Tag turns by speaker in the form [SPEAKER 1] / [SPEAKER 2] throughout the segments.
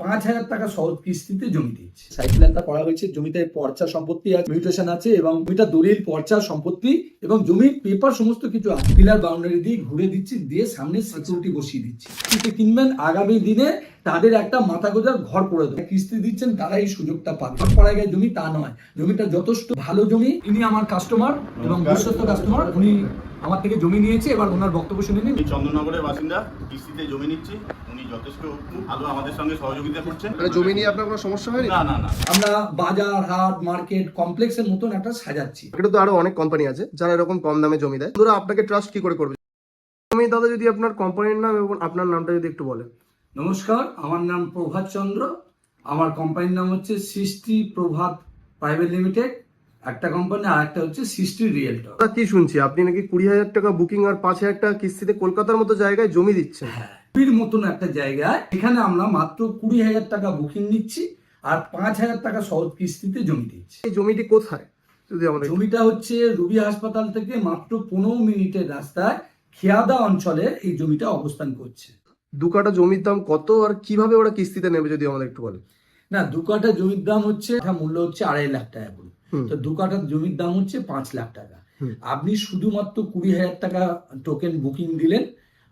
[SPEAKER 1] 5,000 টাকা সহজ কিস্তিতে জমি দিচ্ছে। সাইট প্ল্যানটা করা হয়েছে, জমিতে পর্চা সম্পত্তি আছে, মিউটেশন আছে এবং জমিটা দলিল পর্চা সম্পত্তি এবং জমির পেপার সমস্ত কিছু আছে। পিলার বাউন্ডারি দিয়ে ঘুরে দিচ্ছি, দিয়ে সামনে সিকিউরিটি বসিয়ে দিচ্ছি। কিস্তি কিনবেন, আগামী দিনে তাদের একটা মাথা গোজার ঘর করে দেবে। কিস্তি দিচ্ছেন তারা এই সুযোগটা পাবে। পড়া গেছে জমি তা নয়, জমিটা যথেষ্ট ভালো জমি। ইনি আমার কাস্টমার এবং বিশ্বস্ত কাস্টমার, উনি আমার থেকে জমি নিয়েছে। এবার ওনার বক্তব্য শুনে নিন।
[SPEAKER 2] চন্দননগরের বাসিন্দা, কিস্তিতে জমি নিচ্ছি। উনি যথেষ্ট ভালো আমাদের সঙ্গে সহযোগিতা করছেন।
[SPEAKER 3] জমি নিয়ে আপনার কোনো সমস্যা হয়নি?
[SPEAKER 2] না না না,
[SPEAKER 1] আমরা বাজার হাট মার্কেট কমপ্লেক্সের মতন একটা সাজাচ্ছি।
[SPEAKER 3] এটা তো আরো অনেক কোম্পানি আছে যারা এরকম কম দামে জমি দেয়। বন্ধুরা আপনাকে ট্রাস্ট কি করে করবে? আমি দাদা যদি আপনার কোম্পানির নাম এবং আপনার নামটা যদি একটু বলেন।
[SPEAKER 1] নমস্কার, আমার নাম প্রভাত চন্দ্র। আমার কোম্পানির নাম হচ্ছে সৃষ্টি প্রভাত প্রাইভেট লিমিটেড একটা কোম্পানি, আর একটা হচ্ছে সৃষ্টি রিয়েলটর।
[SPEAKER 3] কি শুনছি আপনি নাকি 20,000 টাকা বুকিং আর 5,000 টাকা কিস্তিতে কলকাতার মতো জায়গায় জমি দিচ্ছেন?
[SPEAKER 1] হ্যাঁ, মতন একটা জায়গায় এখানে আমরা মাত্র 20,000 টাকা বুকিং নিচ্ছি আর 5,000 টাকা সহজ কিস্তিতে জমি দিচ্ছি।
[SPEAKER 3] এই জমিটি কোথায় যদি আমাদের?
[SPEAKER 1] জমিটা হচ্ছে রুবি হাসপাতাল থেকে মাত্র 15 মিনিটের রাস্তায় খেয়াদা অঞ্চলে এই জমিটা অবস্থান করছে।
[SPEAKER 3] 2 কাঠা জমির দাম কত আর কিভাবে ওরা কিস্তিতে নেবে যদি আমাদের একটু বলেন?
[SPEAKER 1] না, 2 কাঠা জমির দাম হচ্ছে, মূল্য হচ্ছে 2.5 লাখ টাকা করে। তো 2 কাঠা জমির দাম হচ্ছে 5 লাখ টাকা। আপনি শুধুমাত্র 20,000 টাকা টোকেন বুকিং দিলেন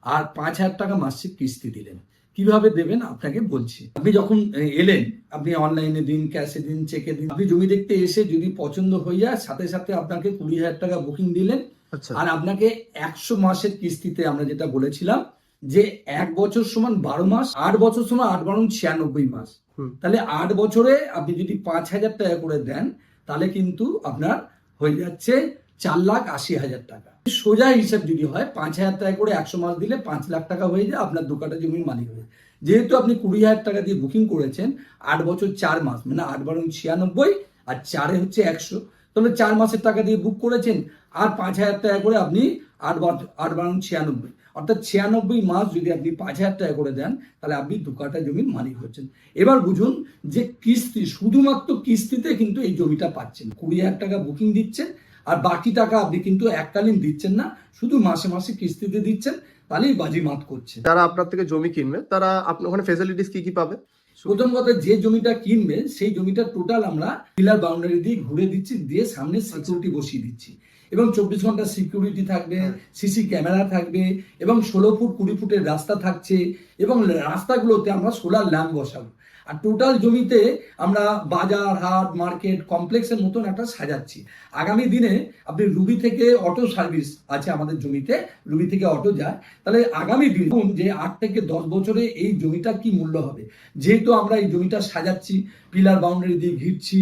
[SPEAKER 1] আর 5,000 টাকা মাসিক কিস্তি দিলেন। কিভাবে দেবেন আপনাকে বলছি। আপনি যখন এলেন, আপনি অনলাইনে দিন, ক্যাশে দিন, চেকে দিন। আপনি জমি দেখতে এসে যদি পছন্দ হয়ে যায়, সাথে সাথে আপনাকে 20,000 টাকা বুকিং দিলেন। আর আপনাকে 100 মাসের কিস্তিতে, আমরা যেটা বলেছিলাম যে 1 বছর সমান 12 মাস, 8 বছর সমান 8 12 96 মাস। তাহলে 8 বছরে আপনি যদি 5,000 টাকা করে দেন, তাহলে কিন্তু আপনার হয়ে যাচ্ছে 4,80,000 টাকা। সোজা হিসাব যদি হয়, 5,000 টাকা করে 100 মাস দিলে 5 লাখ টাকা হয়ে যায়, আপনার 2 কাঠা জমির মালিক হয়ে। যেহেতু আপনি 20,000 টাকা দিয়ে বুকিং করেছেন, 8 বছর 4 মাস মানে 8 12 96 আর 4 হচ্ছে 100, তাহলে 4 মাসের টাকা দিয়ে বুক করেছেন আর 5,000 টাকা করে আপনি 8 12 96, অর্থাৎ 96 মাস যদি আপনি 5,000 টাকা করে দেন, তাহলে আপনি 2 কাঠা জমির মালিক হচ্ছেন। এবার বুঝুন যে কিস্তি, শুধুমাত্র কিস্তিতে কিন্তু এই জমিটা পাচ্ছেন। 20,000 টাকা বুকিং দিচ্ছেন আর বাকি টাকা আপনি কিন্তু এককালীন দিচ্ছেন না, শুধু মাসে মাসে কিস্তিতে দিচ্ছেন, তাহলেই বাজি মাত করছে।
[SPEAKER 3] যারা আপনার থেকে জমি কিনবে তারা আপনার ওখানে ফ্যাসিলিটিস কি কি পাবে?
[SPEAKER 1] প্রথম কথা, যে জমিটা কিনবে সেই জমিটা টোটাল আমরা পিলার বাউন্ডারি দিয়ে ঘুরে দিচ্ছি, দিয়ে সামনে সিকিউরিটি বসিয়ে দিচ্ছি এবং 24 ঘন্টা সিকিউরিটি থাকবে, সিসি ক্যামেরা থাকবে এবং 16 ফুট 20 ফুটের রাস্তা থাকছে এবং রাস্তাগুলোতে আমরা সোলার ল্যাম্প বসাবো। আর টোটাল জমিতে আমরা বাজার হাট মার্কেট কমপ্লেক্সের মতন একটা সাজাচ্ছি। আগামী দিনে আপনি রুবি থেকে অটো সার্ভিস আছে আমাদের জমিতে, রুবি থেকে অটো যায়, তাহলে আগামী দিন যে 8 থেকে 10 বছরে এই জমিটার কি মূল্য হবে। যেহেতু আমরা এই জমিটা সাজাচ্ছি, পিলার বাউন্ডারি দিয়ে ঘিরছি,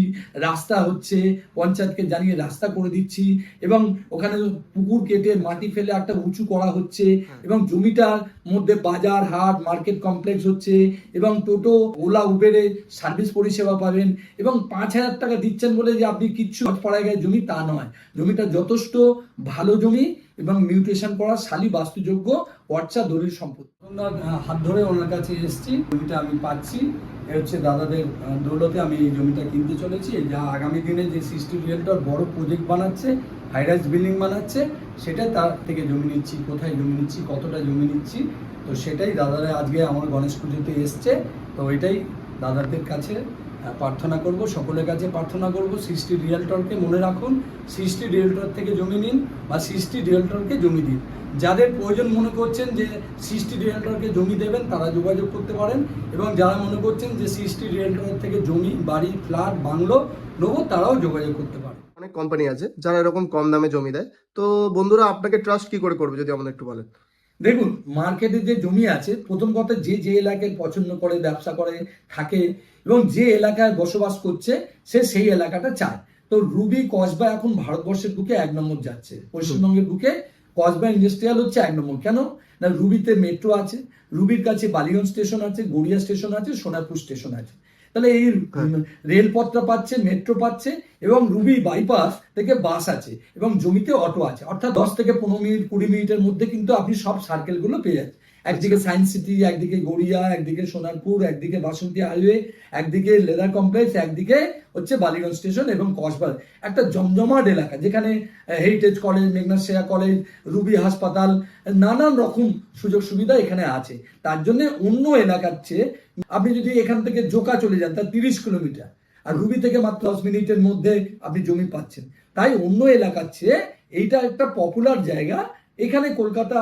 [SPEAKER 1] রাস্তা হচ্ছে, পঞ্চায়েতকে জানিয়ে রাস্তা করে দিচ্ছি এবং ওখানে পুকুর কেটে মাটি ফেলে একটা উঁচু করা হচ্ছে এবং জমিটার মধ্যে বাজার হাট মার্কেট কমপ্লেক্স হচ্ছে এবং টোটো ওলা উবেরে সার্ভিস পরিষেবা পাবেন এবং 5,000 টাকা দিচ্ছেন বলে যে আপনি কিচ্ছু পড়া গেছে জমি তা নয়। জমিটা যথেষ্ট ভালো জমি এবং মিউটেশন করা শালি বাস্তুযোগ্য পর্চা দলিল সম্পত্তি। হাত ধরে ওনার কাছে এসেছি, জমিটা আমি পাচ্ছি। এ হচ্ছে দাদাদের দৌলতে আমি এই জমিটা কিনতে চলেছি। যা আগামী দিনে যে সৃষ্টি রিয়েলটর বড় প্রজেক্ট বানাচ্ছে, হাইরাইজ বিল্ডিং বানাচ্ছে, সেটা তার থেকে জমি নিচ্ছি, কোথায় জমি নিচ্ছি, কতটা জমি নিচ্ছি, তো সেটাই দাদারা আজকে আমার গণেশ পুজোতে এসছে। তো এটাই দাদাদের কাছে প্রার্থনা করব, সকলের কাছে প্রার্থনা করব, সৃষ্টি রিয়েলটরকে মনে রাখুন, সৃষ্টি রিয়েলটর থেকে জমি নিন বা সৃষ্টি রিয়েলটরকে জমি দিন। যাদের প্রয়োজন মনে করছেন যে সৃষ্টি রিয়েলটরকে জমি দেবেন, তারা যোগাযোগ করতে পারেন এবং যারা মনে করছেন যে সৃষ্টি রিয়েলটর থেকে জমি বাড়ি ফ্ল্যাট বাংলো নেবো, তারাও যোগাযোগ করতে পারেন।
[SPEAKER 3] অনেক কোম্পানি আছে যারা এরকম কম দামে জমি দেয়। তো বন্ধুরা আপনাকে ট্রাস্ট কি করে করবে যদি আমাদের একটু বলেন?
[SPEAKER 1] দেখুন, মার্কেটে যে জমি আছে, প্রথম কথা যে যে এলাকায় পছন্দ করে ব্যবসা করে থাকে এবং যে এলাকায় বসবাস করছে সে সেই এলাকাটা চায়। তো রুবি কসবা এখন ভারতবর্ষের বুকে 1 নম্বর যাচ্ছে, পশ্চিমবঙ্গের বুকে কসবা ইন্ডাস্ট্রিয়াল হচ্ছে 1 নম্বর। কেন না, রুবিতে মেট্রো আছে, রুবির কাছে বালিগঞ্জ স্টেশন আছে, গড়িয়া স্টেশন আছে, সোনারপুর স্টেশন আছে। তাহলে এই রেলপথটা পাচ্ছে, মেট্রো পাচ্ছে এবং রুবি বাইপাস থেকে বাস আছে এবং জমিতে অটো আছে, অর্থাৎ 10 থেকে 15 মিনিট 20 মিনিটের মধ্যে কিন্তু আপনি সব সার্কেলগুলো পেয়ে যাচ্ছেন। একদিকে সায়েন্স সিটি, একদিকে গড়িয়া, একদিকে সোনারপুর, একদিকে বাসন্তী হাইওয়ে, একদিকে লেদার কমপ্লেক্স, একদিকে হচ্ছে বালিগঞ্জ স্টেশন এবং কসবা। একটা জমজমাট এলাকা যেখানে হেরিটেজ কলেজ, মেঘনাদ সেরা কলেজ, রুবি হাসপাতাল, নানান রকম সুযোগ সুবিধা এখানে আছে। তার জন্য অন্য এলাকার চেয়ে আপনি যদি এখান থেকে জোকা চলে যান তার 30 কিলোমিটার, আর রুবি থেকে মাত্র 10 মিনিটের মধ্যে আপনি জমি পাচ্ছেন। তাই অন্য এলাকার চেয়ে এইটা একটা পপুলার জায়গা। এখানে কলকাতা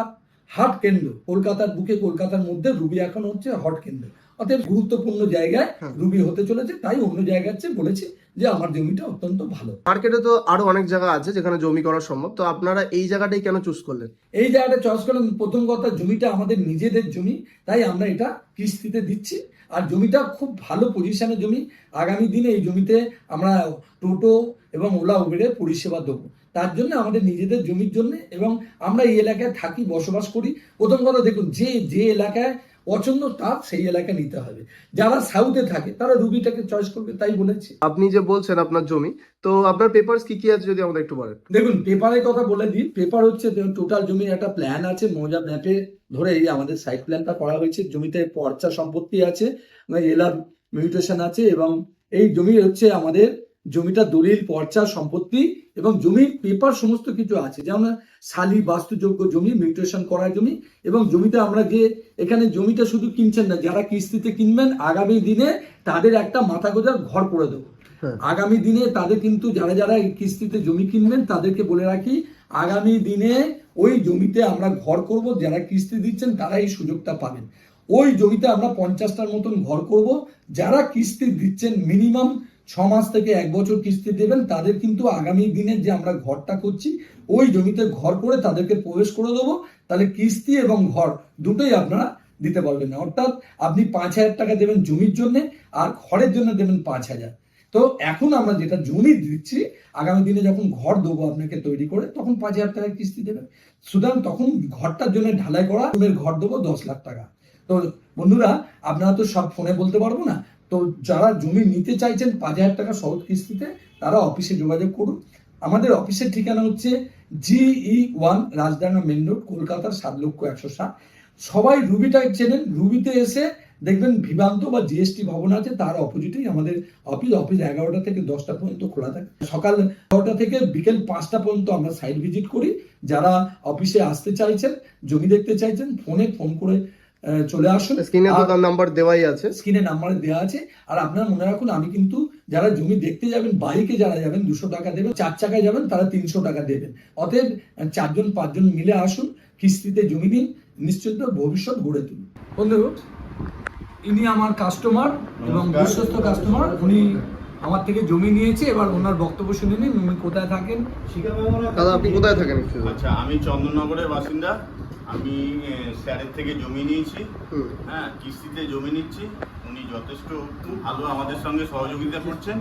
[SPEAKER 1] হাট কেন্দ্র, কলকাতার বুকে, কলকাতার মধ্যে রুবি এখন হচ্ছে হট কেন্দ্র, অতএব গুরুত্বপূর্ণ জায়গায় রুবি হতে চলেছে। তাই অন্য জায়গার চেয়ে বলেছে যে আমার জমিটা অত্যন্ত ভালো।
[SPEAKER 3] মার্কেটে তো আরো অনেক জায়গা আছে যেখানে জমি করা সম্ভব, তো আপনারা এই জায়গাটাই কেন চুজ করলেন?
[SPEAKER 1] এই জায়গাটা চয়েস করলাম, প্রথম কথা জমিটা আমাদের নিজেদের জমি, তাই আমরা এটা কিস্তিতে দিচ্ছি। আর জমিটা খুব ভালো পজিশনের জমি। আগামী দিনে এই জমিতে আমরা টোটো এবং ওলা উবেরের পরিষেবা দেবো। তার জন্য আমাদের নিজেদের জমির জন্য, এবং আমরা এই এলাকায় থাকি, বসবাস করি। প্রথম কথা দেখুন, যে এলাকায় পছন্দ তার সেই এলাকায় নিতে হবে। যারা সাউথে থাকে তারা রুবিটাকে চয়েস করবে, তাই বলেছি।
[SPEAKER 3] আপনি যে বলছেন আপনার জমি, তো আপনার পেপারস কি কি আছে যদি আমাদের একটু বলেন।
[SPEAKER 1] দেখুন, পেপারের কথা বলে দিই। পেপার হচ্ছে টোটাল জমির একটা প্ল্যান আছে, মৌজা ম্যাপে ধরে এই আমাদের সাইট প্ল্যানটা করা হয়েছে। জমিতে পর্চা সম্পত্তি আছে, এলার মিউটেশন আছে, এবং এই জমি হচ্ছে আমাদের জমিটা দলিল, পর্চা, সম্পত্তি এবং জমির পেপার সমস্ত কিছু আছে। যেমন শালি বাস্তুযোগ্য জমি, মিউটেশন করা জমি, এবং জমিতে আমরা যে এখানে জমিটা শুধু কিনছেন না, যারা কিস্তিতে কিনবেন আগামী দিনে তাদের একটা মাথা গোঁজার ঘর করে দেবো। আগামী দিনে তাদের কিন্তু যারা এই কিস্তিতে জমি কিনবেন তাদেরকে বলে রাখি, আগামী দিনে ওই জমিতে আমরা ঘর করব। যারা কিস্তি দিচ্ছেন তারা এই সুযোগটা পাবেন। ওই জমিতে আমরা 50টার মতন ঘর করব। যারা কিস্তি দিচ্ছেন মিনিমাম 6 মাস থেকে 1 বছর কিস্তি দেবেন, তাদের কিন্তু আগামী দিনে যে আমরা ঘরটা করছি ওই জমিতে ঘর করে তাদেরকে প্রবেশ করে দেবো। তাহলে কিস্তি এবং ঘর দুটোই আপনারা দিতে পারবেন না। অর্থাৎ আপনি 5,000 টাকা দেবেন জমির জন্য, আর ঘরের জন্য দেবেন 5,000। তো এখন আমরা যেটা জমি দিচ্ছি, আগামী দিনে যখন ঘর দেবো আপনাকে তৈরি করে, তখন 5,000 টাকা কিস্তি দেবেন। সুতরাং তখন ঘরটার জন্য ঢালাই করা রুমের ঘর দেবো 10 লাখ টাকা। তো বন্ধুরা, আপনারা তো সব ফোনে বলতে পারবো না। তো যারা জমি নিতে চাইছেন 5,000 টাকা সহজ কিস্তিতে, তারা অফিসে যোগাযোগ করুন। আমাদের অফিসের ঠিকানা হচ্ছে GE1 রাজডাঙ্গা মেন রোড, কলকাতার 7,160,000। সবাই রুবিটা চেনেন। রুবিতে এসে দেখবেন ভিভান্ত বা জিএসটি ভবন আছে, তার অপোজিটেই আমাদের অফিস। 11টা থেকে 10টা পর্যন্ত খোলা থাকে। সকাল 9টা থেকে বিকেল 5টা পর্যন্ত আমরা সাইট ভিজিট করি। যারা অফিসে আসতে চাইছেন, জমি দেখতে চাইছেন, ফোন করে চলে আসুন।
[SPEAKER 3] স্ক্রিনে তো তার নাম্বার দেওয়াই আছে,
[SPEAKER 1] স্ক্রিনে নাম্বার দেওয়া আছে। আর আপনারা মনে রাখুন, আমি কিন্তু যারা জমি দেখতে যাবেন, বাইকে যারা যাবেন 200 টাকা দেবেন, 4 চাকায় যাবেন তারা 300 টাকা দেবেন। অতএব 4জন 5জন মিলে আসুন, কিস্তিতে জমি নিন, নিশ্চিত ভবিষ্যৎ গড়ে তুলুন। বন্ধু, ইনি আমার কাস্টমার এবং বিশ্বস্ত কাস্টমার। উনি আমার থেকে জমি নিয়েছে। এবার ওনার বক্তব্য শুনে নিন, উনি কোথায় থাকেন।
[SPEAKER 3] দাদা আপনি কোথায় থাকেন?
[SPEAKER 2] আচ্ছা, আমি চন্দননগরের বাসিন্দা। আমি স্যারের থেকে জমি নিয়েছি, হ্যাঁ, কিস্তিতে জমি নিচ্ছি। উনি যথেষ্ট ভালো আমাদের সঙ্গে সহযোগিতা করছেন।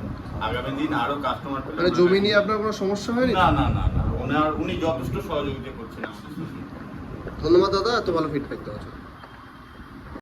[SPEAKER 2] আগামী দিন আরো কাস্টমার পেলে,
[SPEAKER 3] মানে জমি নিয়ে আপনার কোনো সমস্যা হয়নি?
[SPEAKER 2] না না না না, উনি যথেষ্ট সহযোগিতা করছেন আমাদের সঙ্গে।
[SPEAKER 3] ধন্যবাদ দাদা, এত ভালো ফিডব্যাক দেওয়ার জন্য।